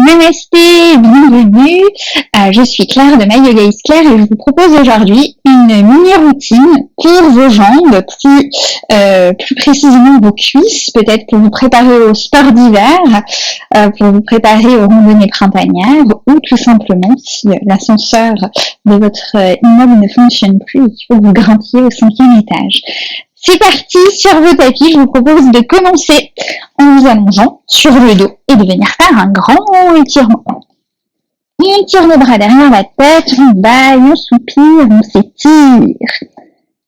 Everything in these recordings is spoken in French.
Namasté, bienvenue. Je suis Claire de My Yoga is Claire et je vous propose aujourd'hui une mini-routine pour vos jambes, plus précisément vos cuisses, peut-être pour vous préparer au sport d'hiver, pour vous préparer aux randonnées printanières ou tout simplement si l'ascenseur de votre immeuble ne fonctionne plus et qu'il faut que vous grimpiez au 5e étage. C'est parti, sur vos tapis, je vous propose de commencer en vous allongeant sur le dos et de venir faire un grand étirement. On tire les bras derrière la tête, on baille, on soupire, on s'étire.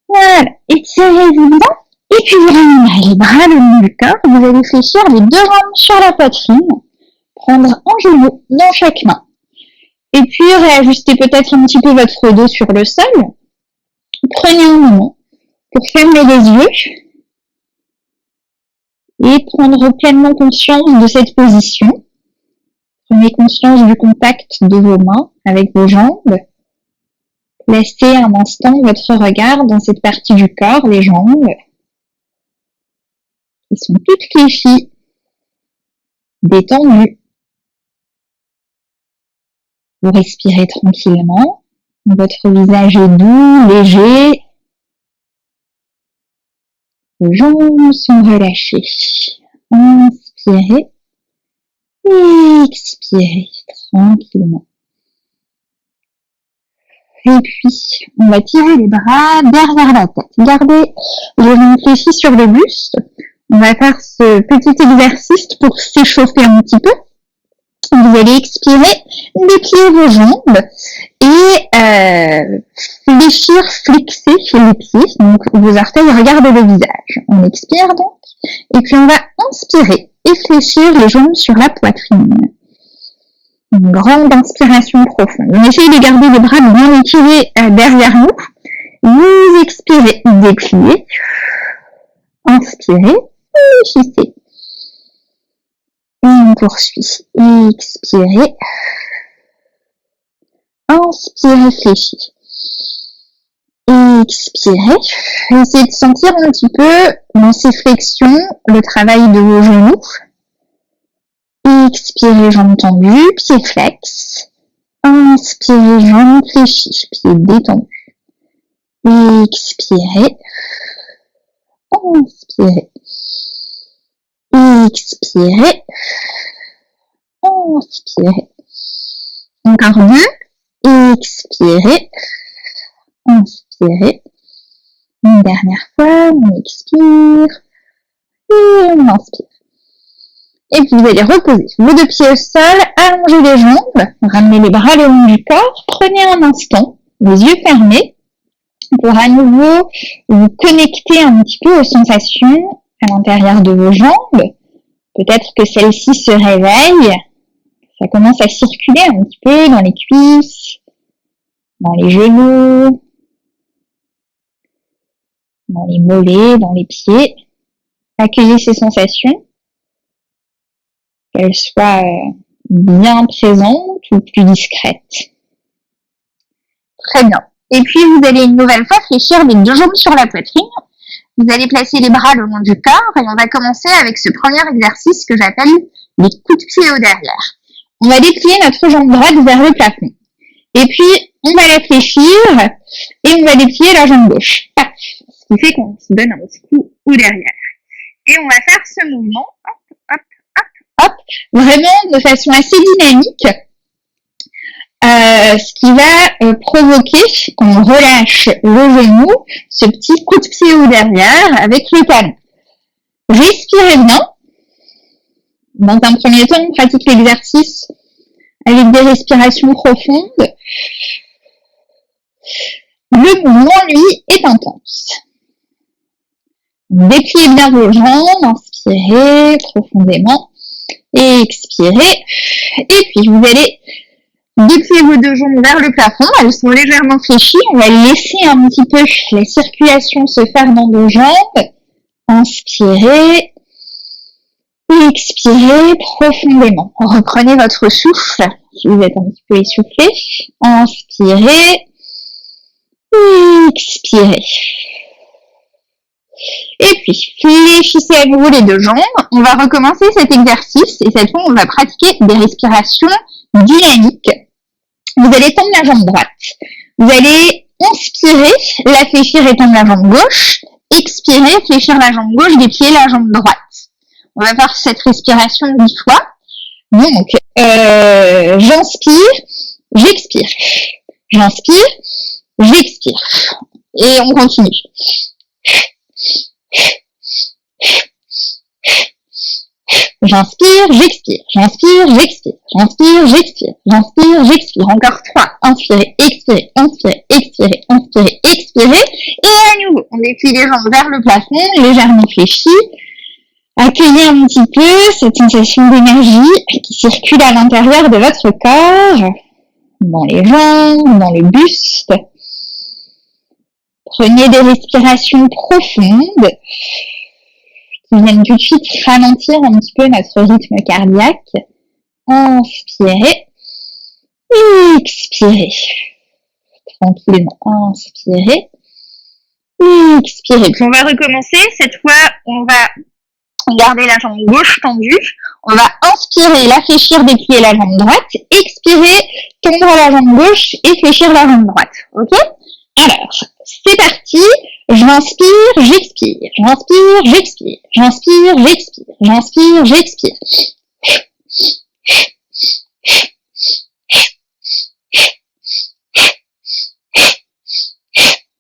Voilà, étirez-vous bien. Et puis vous ramenez les bras le long du corps, vous allez fléchir les deux jambes sur la poitrine, prendre un genou dans chaque main. Et puis réajustez peut-être un petit peu votre dos sur le sol. Prenez un moment pour fermer les yeux et prendre pleinement conscience de cette position. Prenez conscience du contact de vos mains avec vos jambes. Placez un instant votre regard dans cette partie du corps, les jambes, qui sont toutes fléchies, détendues. Vous respirez tranquillement. Votre visage est doux, léger. Vos jambes sont relâchées. Inspirez. Expirez tranquillement. Et puis, on va tirer les bras derrière la tête. Gardez les jambes fléchies sur le buste. On va faire ce petit exercice pour s'échauffer un petit peu. Vous allez expirer, déplier vos jambes et fléchir, flexer les pieds. Donc, vos orteils regardent le visage. On expire donc. Et puis, on va inspirer et fléchir les jambes sur la poitrine. Une grande inspiration profonde. On essaye de garder les bras bien étirés derrière nous. Vous expirez, dépliez. Inspirez, fléchissez. Et on poursuit. Expirez. Inspirez, fléchissez. Expirez. Essayez de sentir un petit peu dans ces flexions le travail de vos genoux. Expirez, jambes tendues, pieds flex. Inspirez, jambes fléchies, pieds détendus. Expirez. Inspirez. Expirez. Inspirez. Encore deux. Expirez. Inspirez. Une dernière fois, on expire. Et on inspire. Et puis vous allez reposer vos deux pieds au sol, allongez les jambes, ramenez les bras le long du corps, prenez un instant, les yeux fermés, pour à nouveau vous connecter un petit peu aux sensations à l'intérieur de vos jambes. Peut-être que celles-ci se réveillent, ça commence à circuler un petit peu dans les cuisses, dans les genoux, dans les mollets, dans les pieds. Accueillez ces sensations. Qu'elles soient bien présentes ou plus discrètes. Très bien. Et puis, vous allez une nouvelle fois fléchir les deux jambes sur la poitrine. Vous allez placer les bras le long du corps et on va commencer avec ce premier exercice que j'appelle les coups de pied au derrière. On va déplier notre jambe droite vers le plafond. Et puis, on va la fléchir et on va déplier la jambe gauche. Paf. Ce qui fait qu'on se donne un petit coup au derrière. Et on va faire ce mouvement. Hop, vraiment de façon assez dynamique, ce qui va provoquer qu'on relâche le genou, ce petit coup de pied au derrière avec le talon. Respirez bien. Dans un premier temps, on pratique l'exercice avec des respirations profondes. Le mouvement, lui, est intense. Dépliez bien vos jambes, inspirez profondément. Et expirez. Et puis, vous allez déplier vos deux jambes vers le plafond. Elles sont légèrement fléchies. On va laisser un petit peu la circulation se faire dans vos jambes. Inspirez. Et expirez profondément. Reprenez votre souffle. Si vous êtes un petit peu essoufflé. Inspirez. Et expirez. Et puis, fléchissez à nouveau les deux jambes. On va recommencer cet exercice et cette fois, on va pratiquer des respirations dynamiques. Vous allez tendre la jambe droite. Vous allez inspirer, la fléchir et tendre la jambe gauche. Expirer, fléchir la jambe gauche, déplier la jambe droite. On va faire cette respiration 10 fois. Donc, j'inspire, j'expire. J'inspire, j'expire. Et on continue. J'inspire, j'expire, j'inspire, j'expire, j'inspire, j'expire, j'inspire, j'expire. Encore 3. Inspirez, expirez, inspirez, expirez, inspirez, expirez. Et à nouveau, on déplie les jambes vers le plafond, légèrement fléchies. Accueillez un petit peu cette sensation d'énergie qui circule à l'intérieur de votre corps, dans les jambes, dans le buste. Prenez des respirations profondes qui viennent tout de suite ralentir un petit peu notre rythme cardiaque. Inspirez, expirez. Tranquillement, inspirez, expirez. Puis on va recommencer. Cette fois, on va garder la jambe gauche tendue. On va inspirer, la fléchir, déplier la jambe droite. Expirer, tendre la jambe gauche et fléchir la jambe droite. Ok? Alors, c'est parti. J'inspire, j'expire. J'inspire, j'expire. J'inspire, j'expire. J'inspire, j'expire.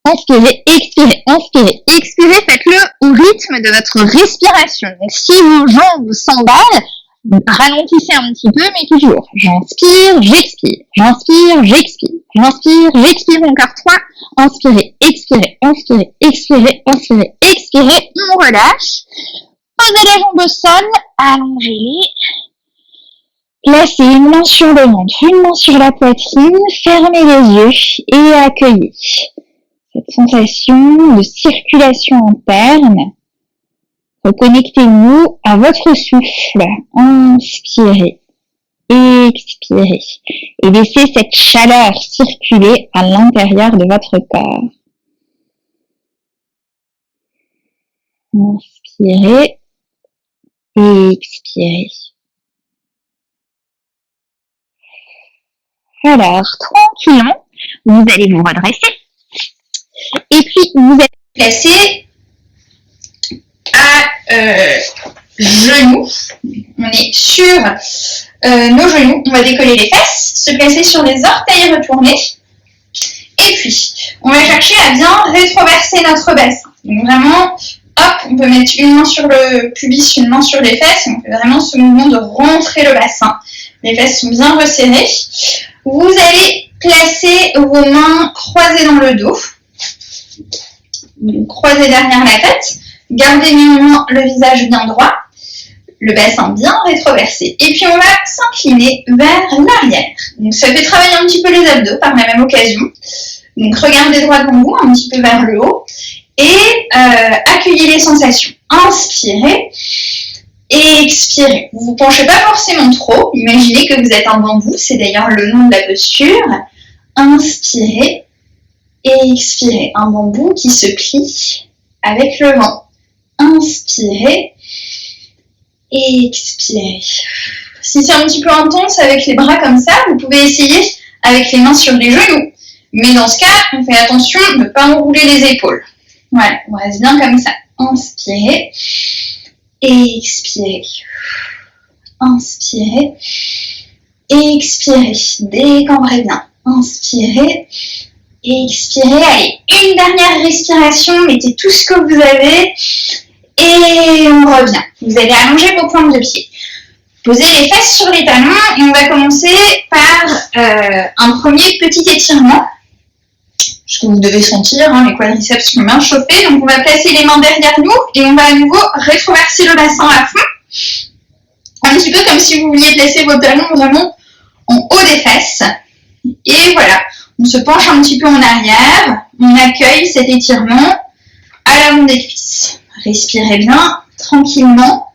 Inspirez, expirez, inspirez, expirez, faites-le au rythme de votre respiration. Donc, si vos jambes s'emballent, ralentissez un petit peu, mais toujours. J'inspire, j'expire, j'inspire, j'expire, j'inspire, j'expire, encore 3. Inspirez, expirez, inspirez, expirez, inspirez, expirez, on relâche. Posez la jambe au sol, allongez-les. Placez une main sur le ventre, une main sur la poitrine, fermez les yeux et accueillez cette sensation de circulation interne. Reconnectez-vous à votre souffle. Inspirez, expirez et laissez cette chaleur circuler à l'intérieur de votre corps. Inspirez, expirez. Alors, tranquillement, vous allez vous redresser. Et puis, vous allez placer à genoux. On est sur nos genoux. On va décoller les fesses, se placer sur les orteils retournés. Et puis, on va chercher à bien rétroverser notre bassin. Donc vraiment, hop, on peut mettre une main sur le pubis, une main sur les fesses. On fait vraiment ce mouvement de rentrer le bassin. Les fesses sont bien resserrées. Vous allez placer vos mains croisées dans le dos. Croisez derrière la tête, gardez néanmoins le visage bien droit, le bassin bien rétroversé. Et puis on va s'incliner vers l'arrière. Donc ça fait travailler un petit peu les abdos par la même occasion. Donc regardez droit devant vous, un petit peu vers le haut. Et accueillez les sensations. Inspirez et expirez. Vous ne vous penchez pas forcément trop. Imaginez que vous êtes un bambou, c'est d'ailleurs le nom de la posture. Inspirez. Et expirez, un bambou qui se plie avec le vent. Inspirez et expirez. Si c'est un petit peu intense avec les bras comme ça, vous pouvez essayer avec les mains sur les genoux. Mais dans ce cas, on fait attention de ne pas enrouler les épaules. Voilà, on reste bien comme ça. Inspirez et expirez. Inspirez et expirez. Décambrez bien. Inspirez. Et expirez, allez, une dernière respiration, mettez tout ce que vous avez et on revient. Vous allez allonger vos pointes de pied. Posez les fesses sur les talons et on va commencer par un premier petit étirement. Ce que vous devez sentir, les quadriceps sont bien chauffés. Donc on va placer les mains derrière nous et on va à nouveau rétroverser le bassin à fond. Un petit peu comme si vous vouliez placer vos talons vraiment en haut des fesses. Et voilà. On se penche un petit peu en arrière, on accueille cet étirement à l'avant des cuisses. Respirez bien, tranquillement.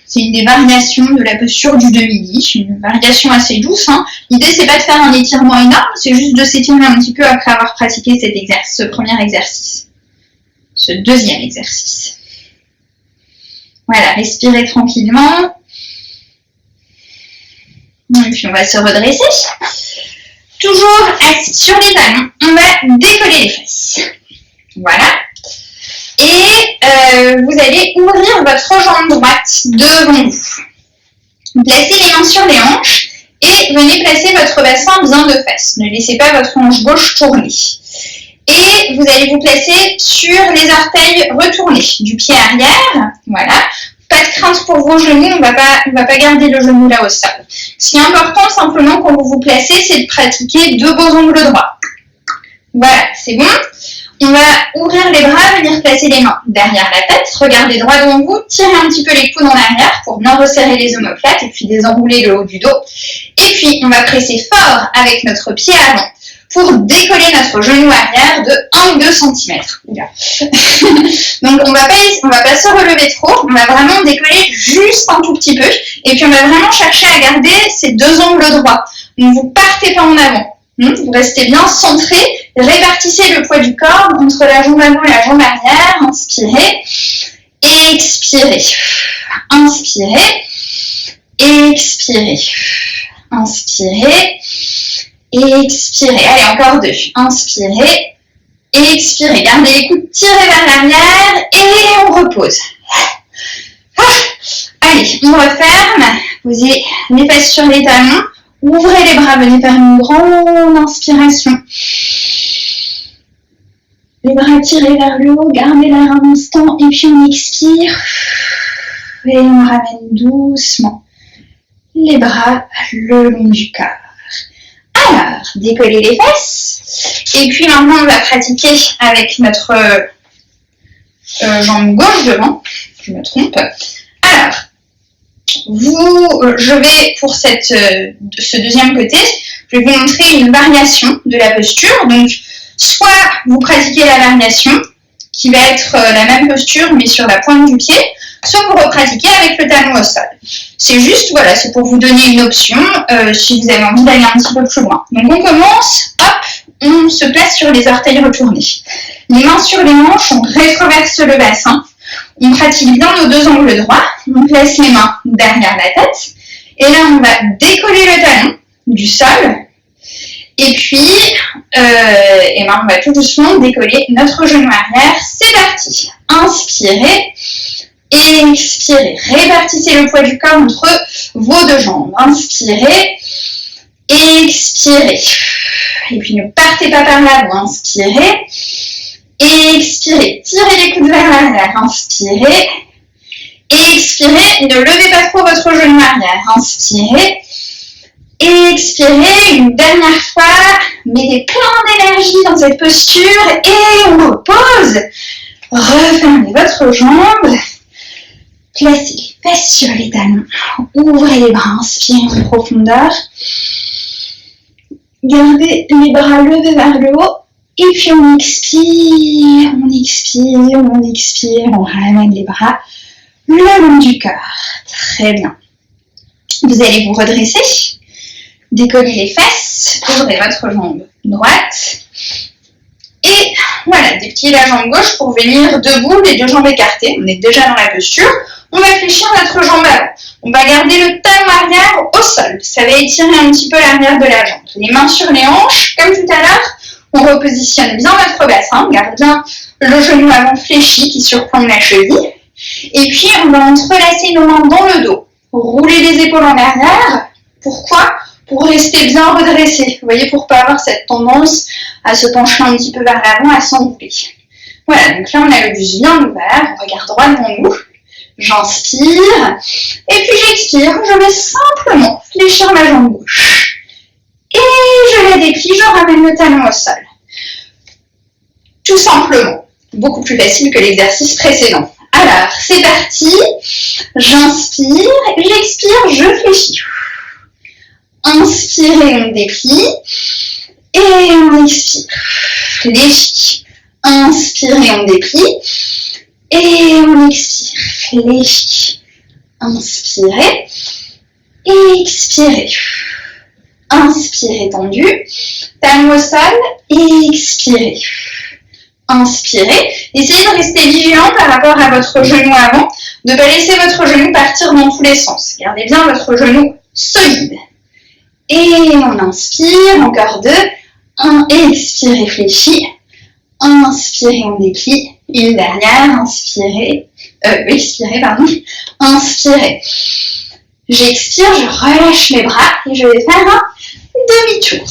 C'est une des variations de la posture du demi-lit, une variation assez douce. L'idée, c'est pas de faire un étirement énorme, c'est juste de s'étirer un petit peu après avoir pratiqué ce premier exercice. ce deuxième exercice. Voilà, respirez tranquillement. Et puis on va se redresser. Toujours assis sur les talons, on va décoller les fesses. Voilà. Et vous allez ouvrir votre jambe droite devant vous. Placez les mains sur les hanches et venez placer votre bassin bien de face. Ne laissez pas votre hanche gauche tourner. Et vous allez vous placer sur les orteils retournés du pied arrière. Voilà. Pas de crainte pour vos genoux, on va pas garder le genou là au sol. Ce qui est important simplement quand vous vous placez, c'est de pratiquer deux beaux ongles droits. Voilà, c'est bon. On va ouvrir les bras, venir placer les mains derrière la tête, regardez droit devant vous, tirez un petit peu les coudes en arrière pour bien resserrer les omoplates et puis désenrouler le haut du dos. Et puis, on va presser fort avec notre pied avant pour décoller notre genou arrière de 1 ou 2 cm. Donc, on va pas se relever trop, on va vraiment décoller juste un tout petit peu. Et puis, on va vraiment chercher à garder ces deux angles droits. Donc, vous partez pas en avant. Vous restez bien centré, répartissez le poids du corps entre la jambe avant et la jambe arrière, inspirez, expirez, inspirez, expirez, inspirez, expirez. Allez, encore deux, inspirez, expirez, gardez les coudes tirés vers l'arrière et on repose. Allez, on referme, posez les fesses sur les talons. Ouvrez les bras, venez faire une grande inspiration. Les bras tirés vers le haut, gardez l'air un instant et puis on expire. Et on ramène doucement les bras le long du corps. Alors, décollez les fesses. Et puis maintenant, on va pratiquer avec notre jambe gauche devant. Je me trompe. Alors, je vais, pour ce deuxième côté, je vais vous montrer une variation de la posture. Donc, soit vous pratiquez la variation, qui va être la même posture, mais sur la pointe du pied, soit vous repratiquez avec le talon au sol. C'est juste, voilà, c'est pour vous donner une option, si vous avez envie d'aller un petit peu plus loin. Donc, on commence, hop, on se place sur les orteils retournés. Les mains sur les hanches, on rétroverse le bassin. On pratique bien nos deux angles droits, on place les mains derrière la tête, et là on va décoller le talon du sol, et puis on va tout doucement décoller notre genou arrière, c'est parti. Inspirez, expirez, répartissez le poids du corps entre vos deux jambes, inspirez, expirez, et puis ne partez pas par là, vous inspirez, expirez, tirez les coudes vers l'arrière, inspirez, expirez, ne levez pas trop votre genou arrière, inspirez, expirez, une dernière fois, mettez plein d'énergie dans cette posture et on repose, refermez votre jambe, placez les fesses sur les talons, ouvrez les bras, inspirez en profondeur, gardez les bras levés vers le haut. Et puis on expire, on expire, on expire, on ramène les bras le long du corps. Très bien. Vous allez vous redresser, décoller les fesses, ouvrez votre jambe droite. Et voilà, dépliez la jambe gauche pour venir debout, les deux jambes écartées. On est déjà dans la posture. On va fléchir notre jambe avant. On va garder le talon arrière au sol. Ça va étirer un petit peu l'arrière de la jambe. Les mains sur les hanches, comme tout à l'heure. On repositionne bien notre bassin, on garde bien le genou avant fléchi qui surplombe la cheville. Et puis, on va entrelacer nos mains dans le dos. Rouler les épaules en arrière. Pourquoi ? Pour rester bien redressé. Vous voyez, pour ne pas avoir cette tendance à se pencher un petit peu vers l'avant, à s'enrouler. Voilà, donc là, on a le buste bien ouvert. On regarde droit devant nous. J'inspire. Et puis, j'expire. Je vais simplement fléchir ma jambe gauche. Et je la déplie, je ramène le talon au sol. Tout simplement. Beaucoup plus facile que l'exercice précédent. Alors, c'est parti. J'inspire, j'expire, je fléchis. Inspirez, on déplie. Et on expire. Fléchis. Inspirez, on déplie. Et on expire. Fléchis. Inspirez. Expirez. Inspirez tendu, talon au sol, expirez. Inspirez. Essayez de rester vigilant par rapport à votre genou avant, de ne pas laisser votre genou partir dans tous les sens. Gardez bien votre genou solide. Et on inspire, encore 2. Expire, réfléchis. Inspirez, on déplie. Une dernière, expirez, pardon. Inspirez. J'expire, je relâche mes bras et je vais faire un demi-tour.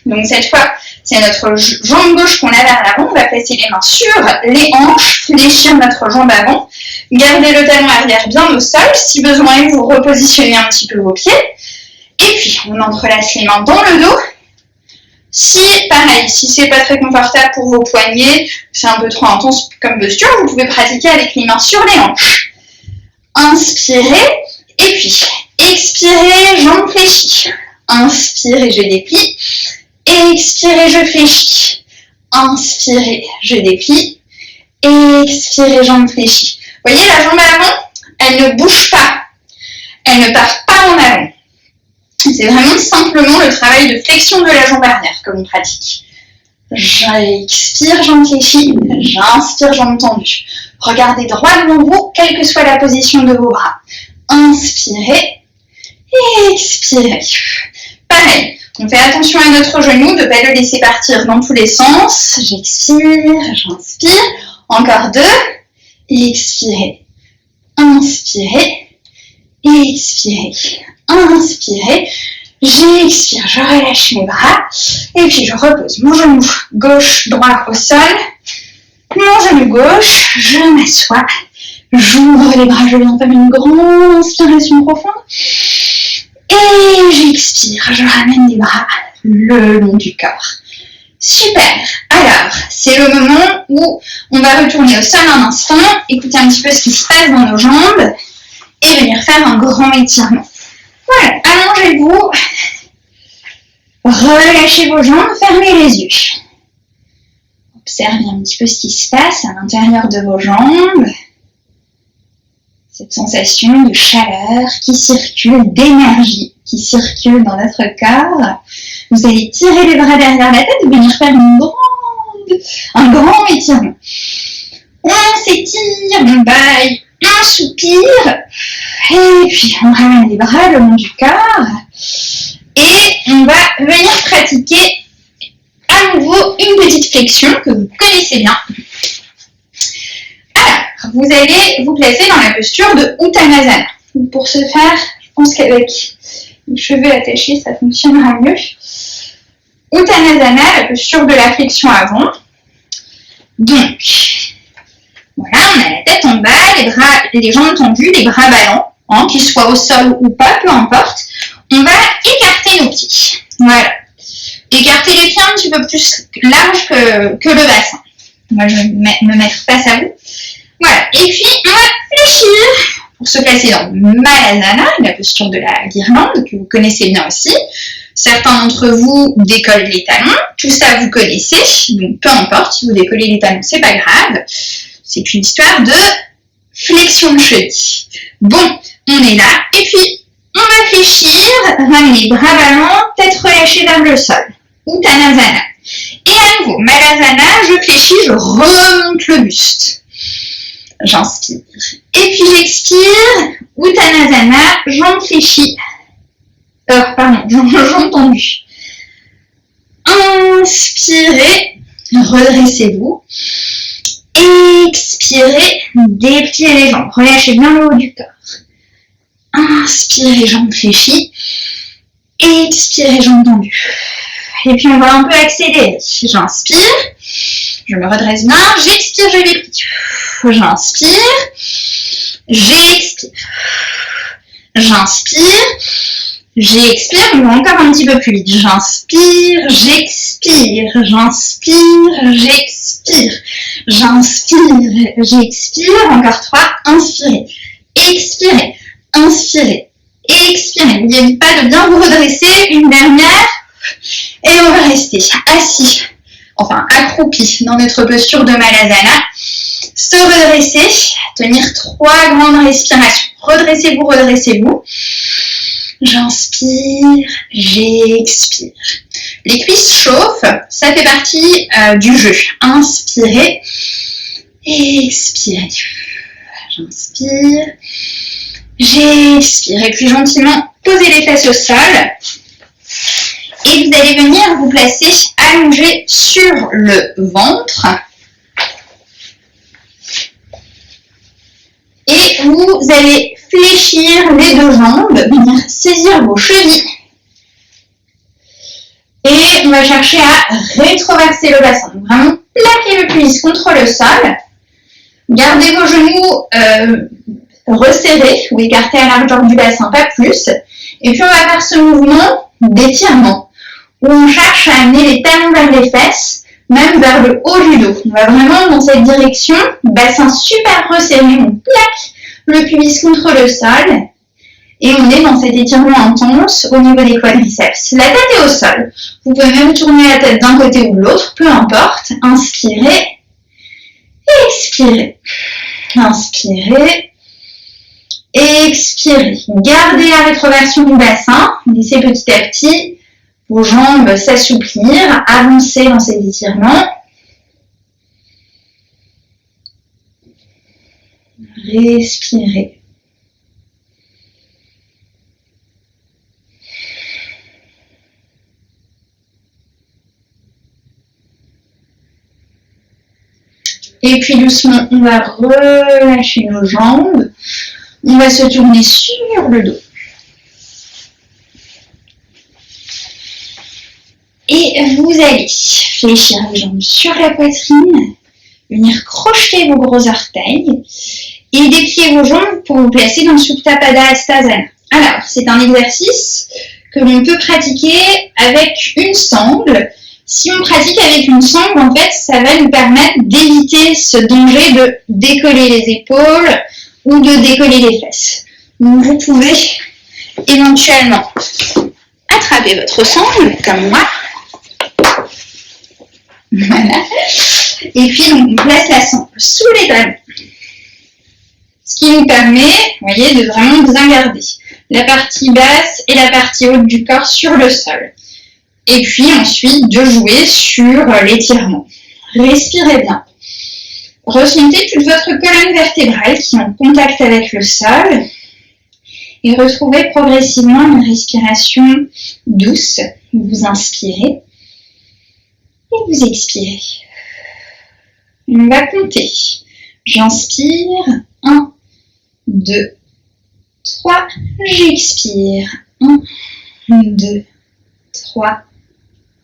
Donc cette fois, c'est notre jambe gauche qu'on a vers l'avant. On va placer les mains sur les hanches, fléchir notre jambe avant. Gardez le talon arrière bien au sol. Si besoin est, vous repositionnez un petit peu vos pieds. Et puis, on entrelace les mains dans le dos. Si, pareil, si c'est pas très confortable pour vos poignets, c'est un peu trop intense comme posture, vous pouvez pratiquer avec les mains sur les hanches. Inspirez, et puis, expirez, jambes fléchies. Inspirez, je déplie. Expirez, je fléchis. Inspirez, je déplie. Expirez, jambes fléchies. Vous voyez, la jambe avant, elle ne bouge pas. Elle ne part pas en avant. C'est vraiment simplement le travail de flexion de la jambe arrière que l'on pratique. J'expire, jambes fléchies. J'inspire, jambes tendues. Regardez droit devant vous, quelle que soit la position de vos bras. Inspirez. Expirez. Pareil, on fait attention à notre genou, de ne pas le laisser partir dans tous les sens. J'expire, j'inspire. Encore 2. Expirez. Inspirez. Expirez. Inspirez. J'expire, je relâche mes bras. Et puis je repose mon genou gauche, droit au sol. Mon genou gauche, je m'assois. J'ouvre les bras, je viens faire une grande inspiration profonde. Et j'expire, je ramène les bras le long du corps. Super. Alors, c'est le moment où on va retourner au sol un instant, écouter un petit peu ce qui se passe dans nos jambes et venir faire un grand étirement. Voilà, allongez-vous, relâchez vos jambes, fermez les yeux. Observez un petit peu ce qui se passe à l'intérieur de vos jambes. Cette sensation de chaleur qui circule, d'énergie qui circule dans notre corps. Vous allez tirer les bras derrière la tête et venir faire un grand étirement. On s'étire, on baille, on soupire. Et puis on ramène les bras le long du corps. Et on va venir pratiquer à nouveau une petite flexion que vous connaissez bien. Alors, vous allez vous placer dans la posture de Uttanasana. Pour ce faire, je pense qu'avec les cheveux attachés, ça fonctionnera mieux. Uttanasana, la posture de la flexion avant. Donc, voilà, on a la tête en bas, les jambes tendues, les bras ballants, hein, qu'ils soient au sol ou pas, peu importe. On va écarter nos pieds. Voilà. Écarter les pieds un petit peu plus large que le bassin. Moi, je vais me mettre face à vous. Voilà. Et puis, on va fléchir pour se placer dans Malasana, la posture de la guirlande, que vous connaissez bien aussi. Certains d'entre vous décollent les talons. Tout ça, vous connaissez. Donc, peu importe, si vous décollez les talons, c'est pas grave. C'est une histoire de flexion de cheville. Bon, on est là. Et puis, on va fléchir, ramener bras ballants, tête relâchée vers le sol. Uttanasana. Et à nouveau, Malasana, je fléchis, je remonte le buste. J'inspire. Et puis j'expire. Uttanasana, jambes fléchies. Jambes tendues. Inspirez, redressez-vous. Expirez, dépliez les jambes. Relâchez bien le haut du corps. Inspirez, jambes fléchies. Expirez, jambes tendues. Et puis on va un peu accélérer. J'inspire, je me redresse bien, j'expire, je déplie. J'inspire, j'expire. J'inspire, j'expire, on va encore un petit peu plus vite. J'inspire, j'expire, j'inspire, j'expire. J'inspire, j'expire, encore 3, inspirez, expirez, inspirez, expirez. N'oubliez pas de bien vous redresser, une dernière. Et on va rester assis, enfin accroupi dans notre posture de Malasana. Se redresser, tenir 3 grandes respirations. Redressez-vous, redressez-vous. J'inspire, j'expire. Les cuisses chauffent, ça fait partie du jeu. Inspirez, expirez. J'inspire, j'expire. Et puis gentiment, posez les fesses au sol. Et vous allez venir vous placer allongé sur le ventre. Et vous allez fléchir les deux jambes, venir saisir vos chevilles. Et on va chercher à rétroverser le bassin. Donc vraiment, plaquez le pubis contre le sol. Gardez vos genoux resserrés ou écartés à la largeur du bassin, pas plus. Et puis on va faire ce mouvement d'étirement où on cherche à amener les talons vers les fesses, même vers le haut du dos. On va vraiment dans cette direction, bassin super resserré, on plaque le pubis contre le sol et on est dans cet étirement intense au niveau des quadriceps. La tête est au sol. Vous pouvez même tourner la tête d'un côté ou de l'autre, peu importe. Inspirez, expirez. Inspirez, expirez. Gardez la rétroversion du bassin. Laissez petit à petit vos jambes s'assouplir, avancez dans cet étirement. Respirez. Et puis doucement, on va relâcher nos jambes. On va se tourner sur le dos. Et vous allez fléchir les jambes sur la poitrine, venir crocheter vos gros orteils et déplier vos jambes pour vous placer dans Supta Pada Hastasana. Alors, c'est un exercice que l'on peut pratiquer avec une sangle. Si on pratique avec une sangle, en fait, ça va nous permettre d'éviter ce danger de décoller les épaules ou de décoller les fesses. Donc, vous pouvez éventuellement attraper votre sangle, comme moi. Voilà. Et puis, on place la sangle sous les talons. Ce qui nous permet, vous voyez, de vraiment bien garder la partie basse et la partie haute du corps sur le sol. Et puis ensuite, de jouer sur l'étirement. Respirez bien. Ressentez toute votre colonne vertébrale qui est en contact avec le sol. Et retrouvez progressivement une respiration douce. Vous inspirez et vous expirez. On va compter. J'inspire. 1, 2, 3. J'expire. 1, 2, 3,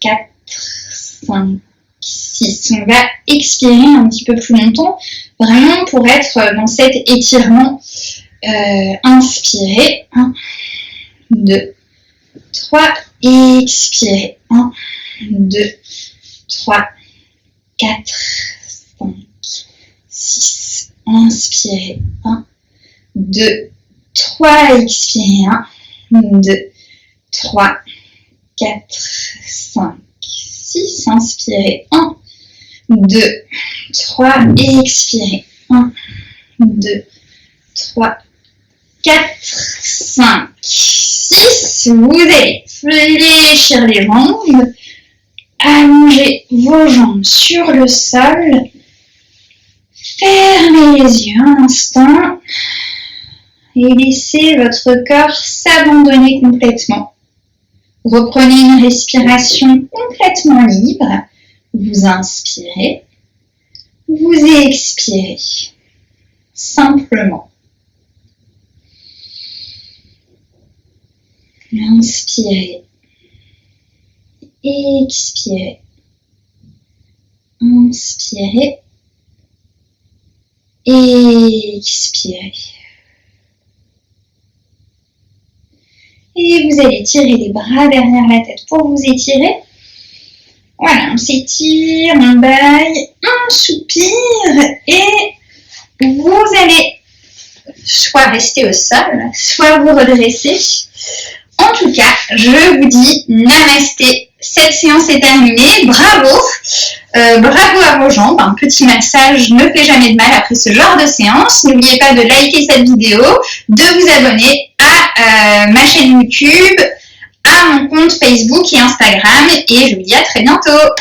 4, 5, 6. On va expirer un petit peu plus longtemps, vraiment pour être dans cet étirement. Inspirez. 1, 2, 3. Expirez. 1, 2, 3, 4, 5, 6. Inspirez. 1, 2, 3. Expirez. 1, 2, 3, 4, 5, 6. Inspirez. 1, 2, 3. Expirez. 1, 2, 3, 4, 5, 6. Vous allez fléchir les jambes. Allongez vos jambes sur le sol. Fermez les yeux un instant. Et laissez votre corps s'abandonner complètement. Reprenez une respiration complètement libre. Vous inspirez. Vous expirez. Simplement. Inspirez. Expirez. Inspirez. Expirez. Et vous allez tirer les bras derrière la tête pour vous étirer. Voilà, on s'étire, on baille, on soupire et vous allez soit rester au sol, soit vous redresser. En tout cas, je vous dis namasté. Cette séance est terminée. Bravo. Bravo à vos jambes. Un petit massage ne fait jamais de mal après ce genre de séance. N'oubliez pas de liker cette vidéo, de vous abonner à ma chaîne YouTube, à mon compte Facebook et Instagram et je vous dis à très bientôt.